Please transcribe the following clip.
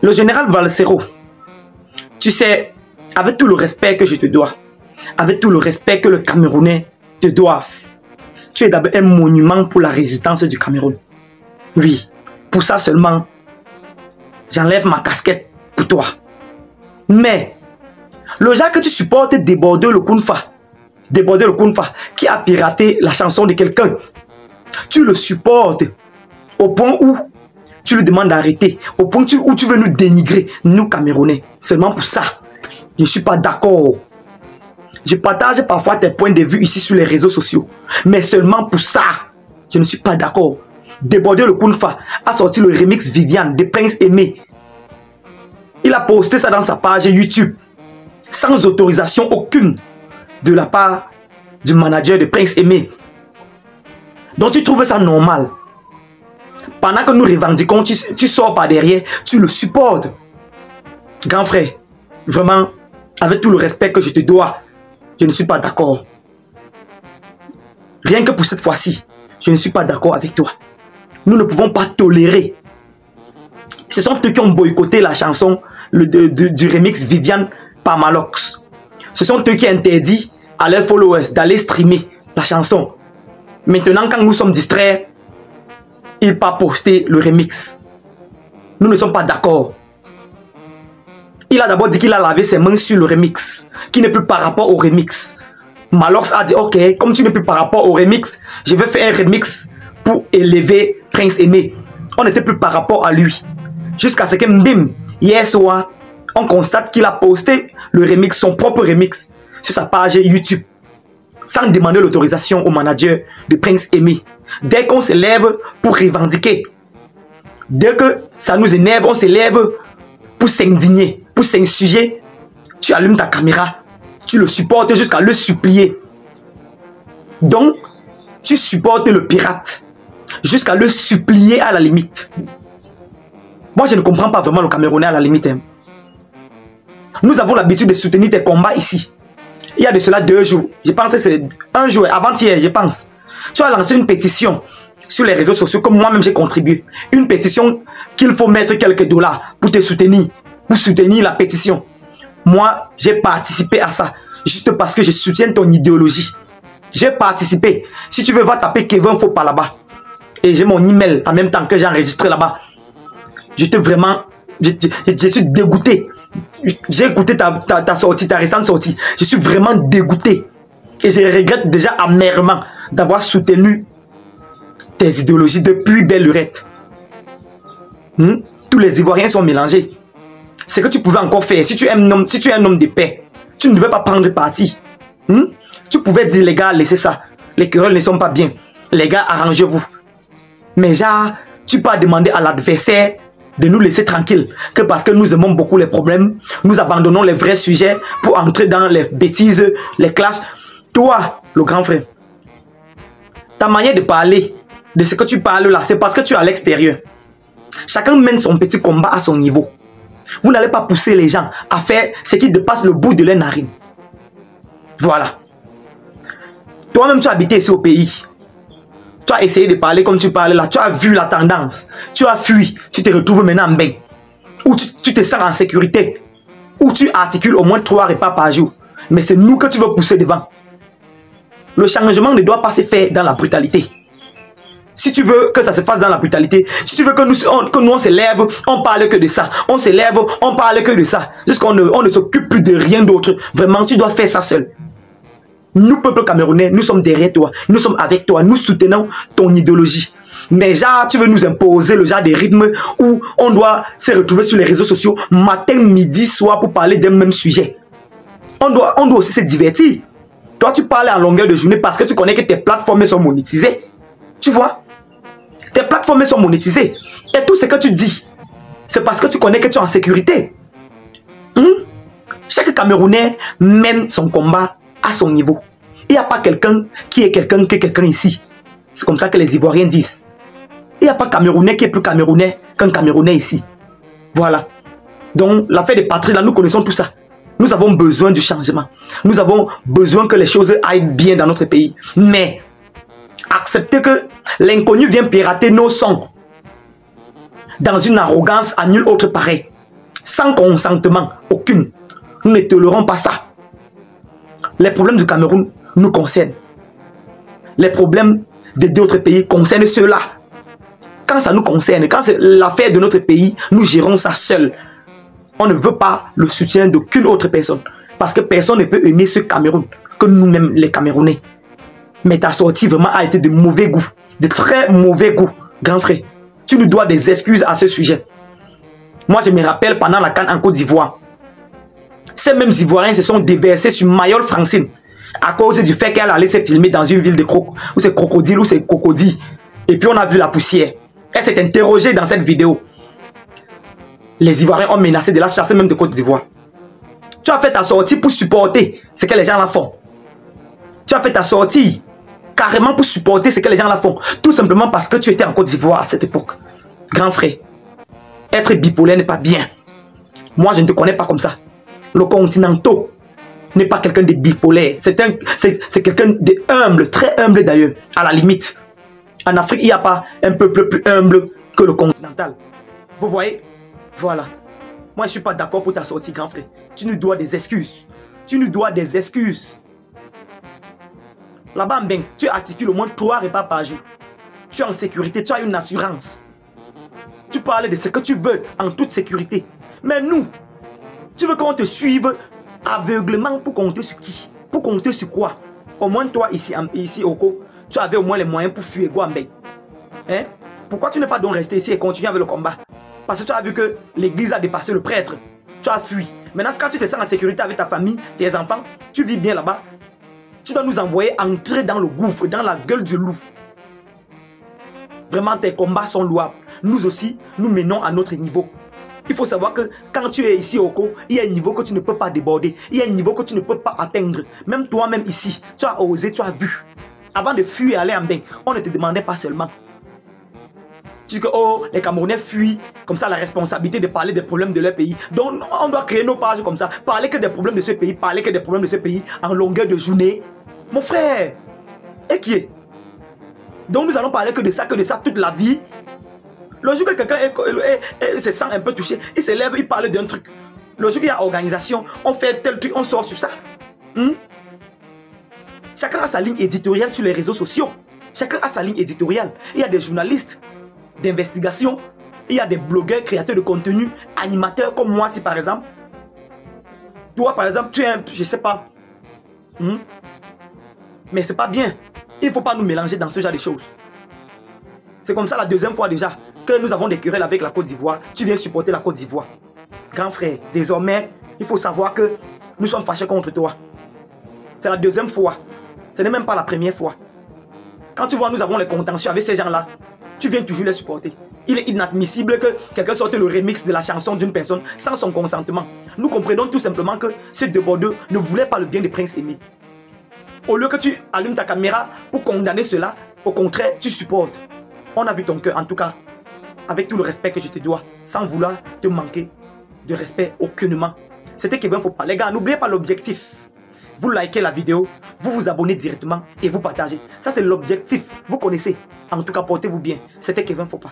Le général Valsero, tu sais, avec tout le respect que je te dois, avec tout le respect que le Camerounais te doit, tu es d'abord un monument pour la résistance du Cameroun. Oui, pour ça seulement, j'enlève ma casquette pour toi. Mais, le genre que tu supportes déborder le Kunfa, qui a piraté la chanson de quelqu'un, tu le supportes au point où tu lui demandes d'arrêter, au point où tu veux nous dénigrer, nous Camerounais. Seulement pour ça, je ne suis pas d'accord. Je partage parfois tes points de vue ici sur les réseaux sociaux, mais seulement pour ça, je ne suis pas d'accord. Déborder le Kunfa a sorti le remix Viviane de Prince Aimé. Il a posté ça dans sa page YouTube, sans autorisation aucune de la part du manager de Prince Aimé. Donc tu trouves ça normal? Pendant que nous revendiquons, tu sors par derrière, tu le supportes. Grand frère, vraiment, avec tout le respect que je te dois, je ne suis pas d'accord. Rien que pour cette fois-ci, je ne suis pas d'accord avec toi. Nous ne pouvons pas tolérer. Ce sont eux qui ont boycotté la chanson du remix Viviane par Malox. Ce sont eux qui interdit à leurs followers d'aller streamer la chanson. Maintenant, quand nous sommes distraits, ils n'ont pas posté le remix. Nous ne sommes pas d'accord. Il a d'abord dit qu'il a lavé ses mains sur le remix, qui n'est plus par rapport au remix. Malox a dit, ok, comme tu n'es plus par rapport au remix, je vais faire un remix pour élever Prince Aimé. On n'était plus par rapport à lui. Jusqu'à ce que bim, hier soir, on constate qu'il a posté le remix, son propre remix, sur sa page YouTube, sans demander l'autorisation au manager de Prince Aimé. Dès qu'on se lève pour revendiquer, dès que ça nous énerve, on se lève pour s'indigner, pour s'insurger, tu allumes ta caméra, tu le supportes jusqu'à le supplier. Donc, tu supportes le pirate jusqu'à le supplier à la limite. Moi, je ne comprends pas vraiment le Camerounais à la limite. Hein. Nous avons l'habitude de soutenir tes combats ici. Il y a de cela 2 jours. Je pense que c'est un jour, avant-hier, je pense. Tu as lancé une pétition sur les réseaux sociaux, comme moi-même j'ai contribué. Une pétition qu'il faut mettre quelques dollars pour te soutenir, pour soutenir la pétition. Moi, j'ai participé à ça, juste parce que je soutiens ton idéologie. J'ai participé. Si tu veux, va taper Kevin Faut pas là-bas. Et j'ai mon email en même temps que j'ai enregistré là-bas. J'étais vraiment... Je suis dégoûté. J'ai écouté ta sortie, ta récente sortie. Je suis vraiment dégoûté. Et je regrette déjà amèrement d'avoir soutenu tes idéologies depuis belle lurette. Tous les Ivoiriens sont mélangés. C'est que tu pouvais encore faire. Si tu es un homme de paix, tu ne devais pas prendre parti. Tu pouvais dire, les gars, laissez ça. Les querelles ne sont pas bien. Les gars, arrangez-vous. Mais genre, tu peux demander à l'adversaire de nous laisser tranquilles. Que parce que nous aimons beaucoup les problèmes, nous abandonnons les vrais sujets pour entrer dans les bêtises, les clashs. Toi, le grand frère, ta manière de parler, de ce que tu parles là, c'est parce que tu es à l'extérieur. Chacun mène son petit combat à son niveau. Vous n'allez pas pousser les gens à faire ce qui dépasse le bout de leurs narines. Voilà. Toi-même, tu as habité ici au pays. Tu as essayé de parler comme tu parlais là. Tu as vu la tendance. Tu as fui. Tu te retrouves maintenant en bain. Où tu te sens en sécurité. Où tu articules au moins 3 repas par jour. Mais c'est nous que tu veux pousser devant. Le changement ne doit pas se faire dans la brutalité. Si tu veux que ça se fasse dans la brutalité, si tu veux que nous on se lève, on parle que de ça. On se lève, on parle que de ça. Jusqu'on ne s'occupe plus de rien d'autre. Vraiment, tu dois faire ça seul. Nous, peuple camerounais, nous sommes derrière toi. Nous sommes avec toi. Nous soutenons ton idéologie. Mais genre, tu veux nous imposer le genre de rythme où on doit se retrouver sur les réseaux sociaux matin, midi, soir pour parler d'un même sujet. On doit aussi se divertir. Toi, tu parles en longueur de journée parce que tu connais que tes plateformes sont monétisées. Tu vois? Tes plateformes sont monétisées. Et tout ce que tu dis, c'est parce que tu connais que tu es en sécurité. Chaque Camerounais mène son combat à son niveau. Il n'y a pas quelqu'un qui est quelqu'un ici. C'est comme ça que les Ivoiriens disent. Il n'y a pas Camerounais qui est plus Camerounais qu'un Camerounais ici. Voilà. Donc, l'affaire des patries, là, nous connaissons tout ça. Nous avons besoin du changement. Nous avons besoin que les choses aillent bien dans notre pays. Mais, accepter que l'inconnu vient pirater nos sons dans une arrogance à nul autre pareil. sans consentement aucune. Nous ne tolérons pas ça. Les problèmes du Cameroun nous concernent. Les problèmes d'autres pays concernent ceux-là. Quand ça nous concerne, quand c'est l'affaire de notre pays, nous gérons ça seuls. On ne veut pas le soutien d'aucune autre personne. Parce que personne ne peut aimer ce Cameroun que nous-mêmes, les Camerounais. Mais ta sortie vraiment a été de mauvais goût. De très mauvais goût, grand frère. Tu nous dois des excuses à ce sujet. Moi, je me rappelle pendant la CAN en Côte d'Ivoire. Ces mêmes Ivoiriens se sont déversés sur Mayol Francine à cause du fait qu'elle allait se filmer dans une ville de où c'est crocodile ou c'est cocody. Et puis on a vu la poussière. Elle s'est interrogée dans cette vidéo. Les Ivoiriens ont menacé de la chasser même de Côte d'Ivoire. Tu as fait ta sortie pour supporter ce que les gens là font. Tu as fait ta sortie carrément pour supporter ce que les gens là font. Tout simplement parce que tu étais en Côte d'Ivoire à cette époque. Grand frère, être bipolaire n'est pas bien. Moi, je ne te connais pas comme ça. Le Continental n'est pas quelqu'un de bipolaire. C'est quelqu'un de humble, très humble d'ailleurs, à la limite. En Afrique, il n'y a pas un peuple plus humble que le Continental. Vous voyez? Voilà. Moi, je ne suis pas d'accord pour ta sortie, grand frère. Tu nous dois des excuses. Tu nous dois des excuses. Là-bas, tu articules au moins 3 repas par jour. Tu es en sécurité, tu as une assurance. Tu parles de ce que tu veux en toute sécurité. Mais nous, tu veux qu'on te suive aveuglement pour compter sur qui? Pour compter sur quoi? Au moins toi, ici Oko, tu avais au moins les moyens pour fuir Guambé. Hein? Pourquoi tu n'es pas donc resté ici et continuer avec le combat? Parce que tu as vu que l'église a dépassé le prêtre. Tu as fui. Maintenant, quand tu te sens en sécurité avec ta famille, tes enfants, tu vis bien là-bas. Tu dois nous envoyer entrer dans le gouffre, dans la gueule du loup. Vraiment, tes combats sont louables. Nous aussi, nous menons à notre niveau. Il faut savoir que quand tu es ici au Co, il y a un niveau que tu ne peux pas déborder. Il y a un niveau que tu ne peux pas atteindre. Même toi-même ici, tu as osé, tu as vu. Avant de fuir et aller en bain, on ne te demandait pas seulement. Tu dis que oh, les Camerounais fuient, comme ça la responsabilité de parler des problèmes de leur pays. Donc on doit créer nos pages comme ça. Parler que des problèmes de ce pays, parler que des problèmes de ce pays en longueur de journée. Mon frère, et qui est? Donc nous allons parler que de ça toute la vie. Le jour que quelqu'un se sent un peu touché, il se lève, il parle d'un truc. Le jour qu'il y a organisation, on fait tel truc, on sort sur ça. Chacun a sa ligne éditoriale sur les réseaux sociaux. Chacun a sa ligne éditoriale. Il y a des journalistes d'investigation, il y a des blogueurs, créateurs de contenu, animateurs comme moi, si par exemple. Toi, par exemple, tu es un, je sais pas. Mais c'est pas bien. Il ne faut pas nous mélanger dans ce genre de choses. C'est comme ça la deuxième fois déjà que nous avons des querelles avec la Côte d'Ivoire. Tu viens supporter la Côte d'Ivoire. Grand frère, désormais, il faut savoir que nous sommes fâchés contre toi. C'est la deuxième fois. Ce n'est même pas la première fois. Quand tu vois, nous avons les contentieux avec ces gens-là, tu viens toujours les supporter. Il est inadmissible que quelqu'un sorte le remix de la chanson d'une personne sans son consentement. Nous comprenons tout simplement que ces deux Bordeaux ne voulaient pas le bien de Prince Aimé. Au lieu que tu allumes ta caméra pour condamner cela, au contraire, tu supportes. On a vu ton cœur, en tout cas, avec tout le respect que je te dois, sans vouloir te manquer de respect aucunement. C'était Kevin Fopa. Les gars, n'oubliez pas l'objectif. Vous likez la vidéo, vous vous abonnez directement et vous partagez. Ça, c'est l'objectif. Vous connaissez. En tout cas, portez-vous bien. C'était Kevin Fopa.